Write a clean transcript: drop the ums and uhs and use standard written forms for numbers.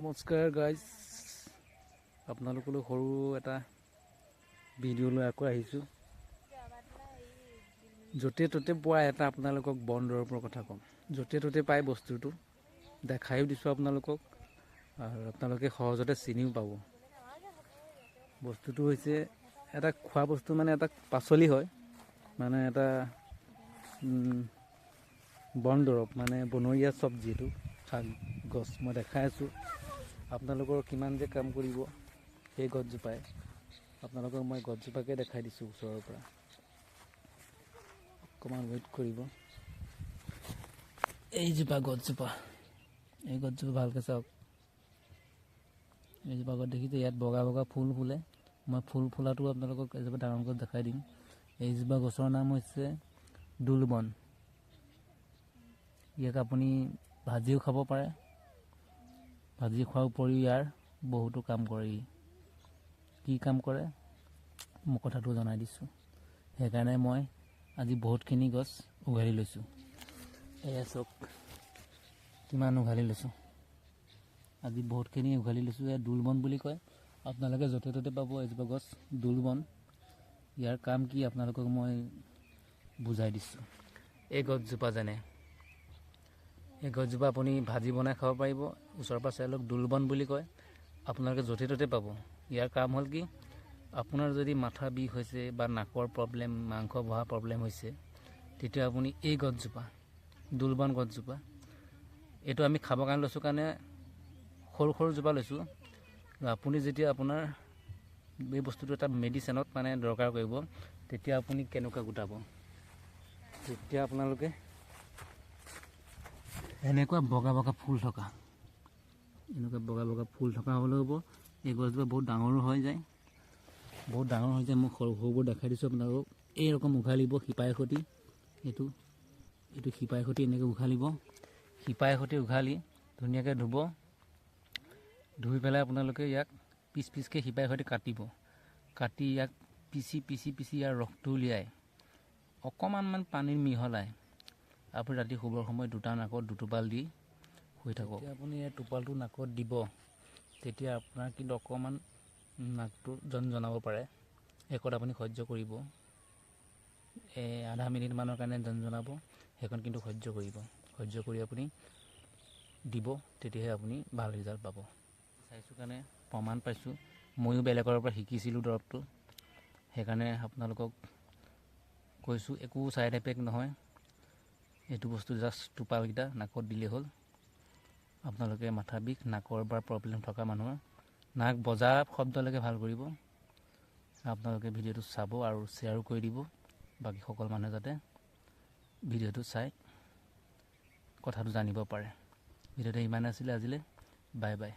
নমস্কাৰ গাইজ, আপোনালোকলৈ সৰু এটা ভিডিঅ' লৈ আকৌ আহিছোঁ। য'তে ত'তে পোৱা এটা আপোনালোকক বন দৰৱৰ কথা ক'ম। য'তে ত'তে পায় বস্তুটো, দেখায়ো দিছোঁ আপোনালোকক, আৰু আপোনালোকে সহজতে চিনিও পাব। বস্তুটো হৈছে এটা খোৱা বস্তু, মানে এটা পাচলি হয়, মানে এটা বন দৰৱ, মানে বনৰীয়া চব্জি। এইটো শাক গছ মই দেখাই আছোঁ আপোনালোকৰ, কিমান যে কাম কৰিব সেই গছজোপাই। আপোনালোকক মই গছজোপাকে দেখাই দিছোঁ ওচৰৰ পৰা, অকণমান ৱেইট কৰিব। এইজোপা গছজোপা, এই গছজোপা ভালকৈ চাওক। এইজোপা গছ দেখিছে, ইয়াত বগা বগা ফুল ফুলে। মই ফুল ফুলাটো আপোনালোকক এজোপা ডাঙৰ গছ দেখাই দিম। এইজোপা গছৰ নাম হৈছে দোলবন। ইয়াক আপুনি ভাজিও খাব পাৰে, ভাজি খোৱাৰ উপৰিও ইয়াৰ বহুতো কাম কৰে। কি কাম কৰে মই কথাটো জনাই দিছোঁ। সেইকাৰণে মই আজি বহুতখিনি গছ উঘালি লৈছোঁ। এয়া চাওক, কিমান উঘালি লৈছোঁ। আজি বহুতখিনি উঘালি লৈছোঁ। এয়া দোলবন বুলি কয়। আপোনালোকে য'তে ত'তে পাব এজোপা গছ, দোলবন। ইয়াৰ কাম কি আপোনালোকক মই বুজাই দিছোঁ। এই গছজোপা এই গছজোপা আপুনি ভাজি বনাই খাব পাৰিব। ওচৰৰ পৰা চাই লওক, দোলবন বুলি কয়। আপোনালোকে য'তে ত'তে পাব। ইয়াৰ কাম হ'ল কি, আপোনাৰ যদি মাথা বিষ হৈছে বা নাকৰ প্ৰব্লেম, মাংস বহা প্ৰব্লেম হৈছে, তেতিয়া আপুনি এই গছজোপা, দোলবন গছজোপা, এইটো আমি খাবৰ কাৰণে লৈছোঁ কাৰণে সৰু সৰু জোপা লৈছোঁ। আপুনি যেতিয়া আপোনাৰ এই বস্তুটো এটা মেডিচিনত মানে দৰকাৰ কৰিব, তেতিয়া আপুনি কেনেকুৱা গোটাব, তেতিয়া আপোনালোকে এনেকুৱা বগা বগা ফুল থকা, এনেকুৱা বগা বগা ফুল থকা হ'লেও হ'ব। এই গছজোপা বহুত ডাঙৰো হৈ যায়, বহুত ডাঙৰ হৈ যায়। মই সৰু সৰুবোৰ দেখাই দিছোঁ আপোনালোকক। এইৰকম উঘালিব শিপাই সৈতে, এইটো শিপাই সৈতে এনেকৈ উঘালিব। শিপাই সৈতে উঘালি ধুনীয়াকৈ ধুব। ধুই পেলাই আপোনালোকে ইয়াক পিচ পিচকৈ শিপাই সৈতে কাটিব। কাটি ইয়াক পিচি পিচি পিচি ইয়াৰ ৰসটো উলিয়াই অকণমান পানীৰ মিহলাই আপুনি ৰাতি শুবৰ সময়ত দুটা নাকত দুটোপাল দি শুই থাকক। যেতিয়া আপুনি এই টোপালটো নাকত দিব, তেতিয়া আপোনাৰ কিন্তু অকণমান নাকটো জনাব পাৰে। শেষত আপুনি সহ্য কৰিব, আধা মিনিটমানৰ কাৰণে জনাব। সেইখন কিন্তু সহ্য কৰিব। সহ্য কৰি আপুনি দিব, তেতিয়াহে আপুনি ভাল ৰিজাল্ট পাব। চাইছোঁ কাৰণে প্ৰমাণ পাইছোঁ। ময়ো বেলেগৰ পৰা শিকিছিলোঁ দৰৱটো, সেইকাৰণে আপোনালোকক কৈছোঁ। একো ছাইড এফেক্ট নহয়। এইটো বস্তু জাষ্ট টোপালকেইটা নাকত দিলেই হ'ল। আপোনালোকে মাথা বিষ, নাকৰ বা প্ৰব্লেম থকা মানুহৰ নাক বজা শব্দলৈকে ভাল কৰিব। আপোনালোকে ভিডিঅ'টো চাব আৰু শ্বেয়াৰো কৰি দিব, বাকী সকলো মানুহে যাতে ভিডিঅ'টো চাই কথাটো জানিব পাৰে। ভিডিঅ'টো ইমানে আছিলে আজিলৈ। Bye bye.